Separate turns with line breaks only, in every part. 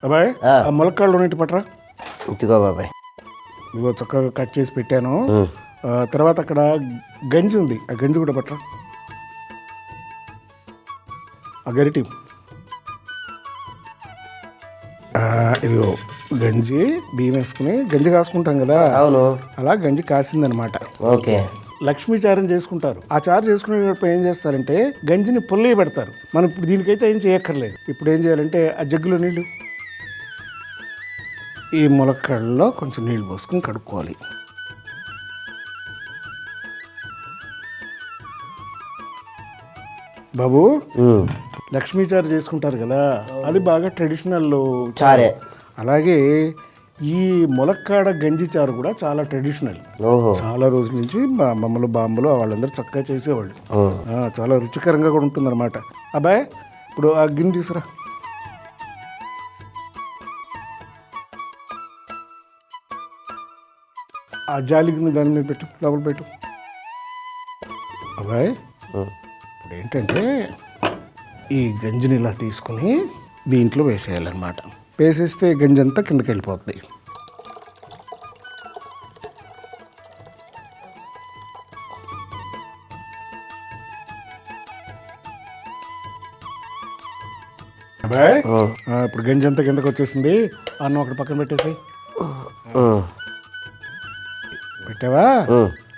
అబ్బాయి ఆ ములక్కాళ్ళు ఉన్నట్టు పట్రా.
ఇదిగో బాబాయ్.
ఇదిగో చక్కగా కట్ చేసి పెట్టాను. తర్వాత అక్కడ గంజి ఉంది, ఆ గంజి కూడా పట్రా. ఆ గరిటి ఇదిగో గంజి బియ్యం వేసుకుని గంజి కాసుకుంటాం కదా.
అవును.
అలా గంజి కాసిందనమాట.
ఓకే.
లక్ష్మీ చారం చేసుకుంటారు. ఆ చారు చేసుకునేటప్పుడు ఏం చేస్తారంటే గంజిని పుల్లయ్య పెడతారు. మనం ఇప్పుడు దీనికైతే ఏం చేయక్కర్లేదు. ఇప్పుడు ఏం చేయాలంటే ఆ జగ్గులో నీళ్ళు, ఈ ములక్కాడలో కొంచెం నీళ్ళు పోసుకుని కడుక్కోవాలి. బాబు, లక్ష్మీ చారు చేసుకుంటారు కదా, అది బాగా ట్రెడిషనల్
చారే.
అలాగే ఈ ములక్కాడ గంజి చారు కూడా చాలా ట్రెడిషనల్. చాలా రోజుల నుంచి మా అమ్మమ్మలు బామ్మలు వాళ్ళందరూ చక్కగా చేసేవాళ్ళు. చాలా రుచికరంగా కూడా ఉంటుందన్నమాట. అబ్బాయి, ఇప్పుడు ఆ గిన్నె తీసురా. ఆ జాలి గిన్నె దాని మీద పెట్టు, లోపల పెట్టు. అబ్బాయి, ఇప్పుడు ఏంటంటే ఈ గంజిని ఇలా తీసుకుని దీంట్లో వేసేయాలన్నమాట. వేసేస్తే గంజి అంతా కిందకి వెళ్ళిపోతుంది. అబ్బాయి, ఇప్పుడు గంజి అంతా కిందకి వచ్చేసింది. అన్నం అక్కడ పక్కన పెట్టేసి పెట్టావా?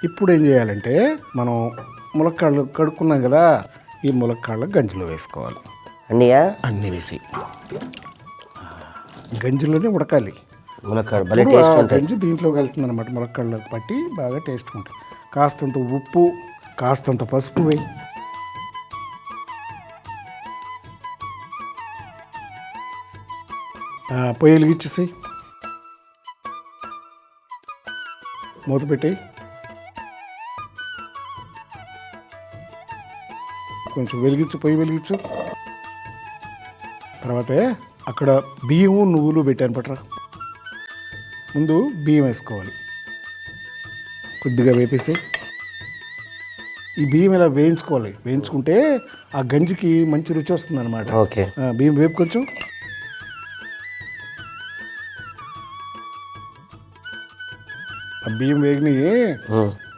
ఇప్పుడు ఏం చేయాలంటే మనం ములక్కాళ్ళు కడుక్కున్నాం కదా, ఈ ములక్కాళ్ళ గంజిలో వేసుకోవాలి. అన్నీ వేసి గంజిలోనే ఉడకాలి. గంజి దీంట్లోకి వెళ్తుంది అనమాట. ములక్కాళ్ళకి పట్టి బాగా టేస్ట్ ఉంటుంది. కాస్తంత ఉప్పు, కాస్తంత పసుపు వేయి. పొయ్యి వెలిగించేసి మూత పెట్టి కొంచెం వెలిగించు, పొయ్యి వెలిగించు. తర్వాత అక్కడ బియ్యము నువ్వులు పెట్టాను పట్రా. ముందు బియ్యం వేసుకోవాలి, కొద్దిగా వేపేసి ఈ బియ్యం ఇలా వేయించుకోవాలి. వేయించుకుంటే ఆ గంజికి మంచి రుచి వస్తుంది అనమాట. బియ్యం వేపు కొంచెం. ఆ బియ్యం వేగినాయి.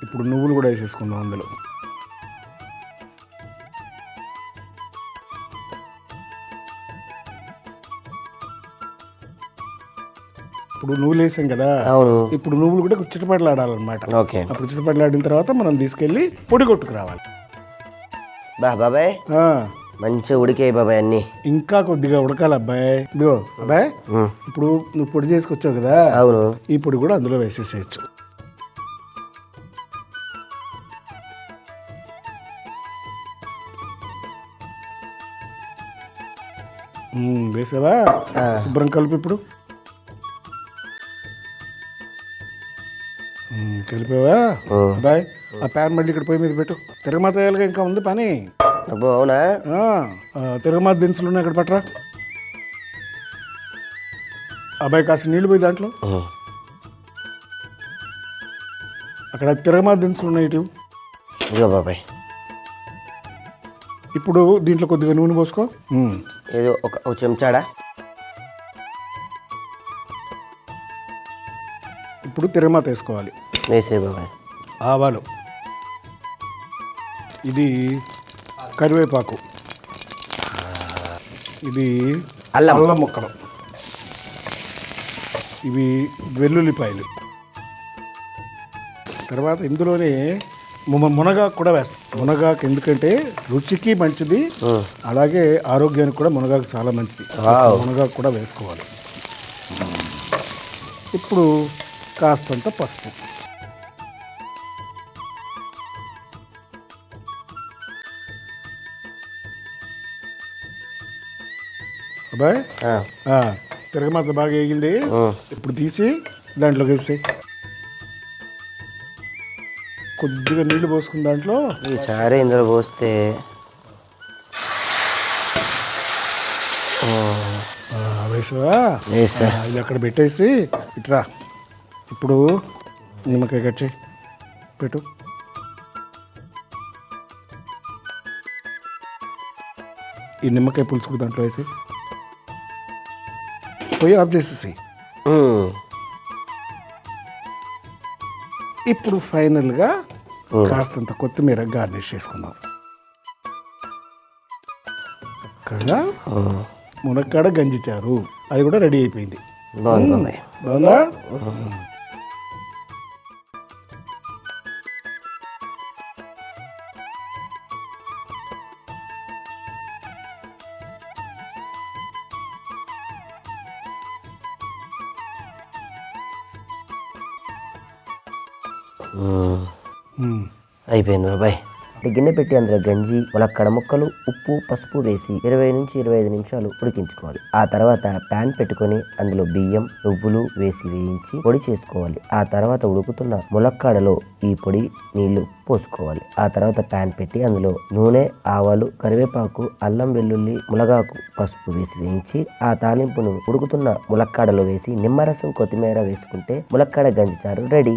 ఇప్పుడు నువ్వులు కూడా వేసేసుకుందాం అందులో. ఇప్పుడు నువ్వులు వేసాం కదా, ఇప్పుడు నువ్వులు కూడా చిటపటలాడాలన్నమాట. అప్పుడు చిటపటలాడిన తర్వాత మనం తీసుకెళ్ళి పొడి కొట్టుకు రావాలి.
బాబాయ్, మంచిగా ఉడికాయి బాబాయ్ అన్ని.
ఇంకా కొద్దిగా ఉడకాలి అబ్బాయి. ఇదిగో అబ్బాయి, ఇప్పుడు నువ్వు పొడి చేసుకొచ్చావు కదా, ఈ పొడి కూడా అందులో వేసేసేయచ్చు. వేసావా? శుభ్రం కలిపి ఇప్పుడు కలిపావా అబ్బాయి? ఆ ప్యాన్ మళ్ళీ ఇక్కడ పొయ్యి మీద పెట్టు. తిరగమాత వేయాలిగా, ఇంకా ఉంది పని.
అవునా?
తిరగమాత దినుసులు ఉన్నాయి, ఇక్కడ పట్టరా. అబ్బాయి, కాస్త నీళ్ళు పోయి దాంట్లో. అక్కడ తిరగమాత దినుసులు ఉన్నాయి ఇటు.
బాబాయ్,
ఇప్పుడు దీంట్లో కొద్దిగా నూనె పోసుకో.
ఏదో ఒక చెంచాడా.
ఇప్పుడు తిరగమాత వేసుకోవాలి.
వేసే బాబాయ్.
ఆవాలు, ఇది కరివేపాకు, ఇది అల్లం ముక్కలు, ఇవి వెల్లుల్లిపాయలు. తర్వాత ఇందులోనే మునగాకు కూడా వేస్తాం. మునగాకు ఎందుకంటే రుచికి మంచిది, అలాగే ఆరోగ్యానికి కూడా మునగాకు చాలా మంచిది. మునగాకు కూడా వేసుకోవాలి. ఇప్పుడు కాస్తంత పసుపు. అబ్బాయి, తిరగమాత బాగా వేగింది. ఇప్పుడు తీసి దాంట్లోకి వేసి కొద్దిగా నీళ్లు పోసుకుని దాంట్లో
ఈ చారే ఇందులో పోస్తే
వేసావా? ఇది అక్కడ పెట్టేసి ఇట్రా. ఇప్పుడు నిమ్మకాయ కట్ చేయి, పెట్టు. ఈ నిమ్మకాయ పులుసుకు దాంట్లో వేసి పొయ్యి ఆఫ్ చేసేసి.
ఉమ్.
ఇప్పుడు ఫైనల్గా కాస్తంత కొత్తిమీర గార్నిష్ చేసుకుందాం. చక్కగా మునక్కాడ గంజిచారు అది కూడా రెడీ అయిపోయింది.
బాగుంది బాబాయ్.
బాగుందా?
అయిపోయింది బాబాయ్. గిన్నె పెట్టి అందులో గంజి, ములక్కాడ ముక్కలు, ఉప్పు, పసుపు వేసి 20 నుంచి 25 నిమిషాలు ఉడికించుకోవాలి. ఆ తర్వాత ప్యాన్ పెట్టుకొని అందులో బియ్యం, నువ్వులు వేసి వేయించి పొడి చేసుకోవాలి. ఆ తర్వాత ఉడుకుతున్న ములక్కాడలో ఈ పొడి నీళ్లు పోసుకోవాలి. ఆ తర్వాత ప్యాన్ పెట్టి అందులో నూనె, ఆవాలు, కరివేపాకు, అల్లం వెల్లుల్లి, మునగాకు, పసుపు వేసి వేయించి ఆ తాలింపును ఉడుకుతున్న ములక్కాడలో వేసి నిమ్మరసం, కొత్తిమీర వేసుకుంటే ములక్కాడ గంజిచారు రెడీ.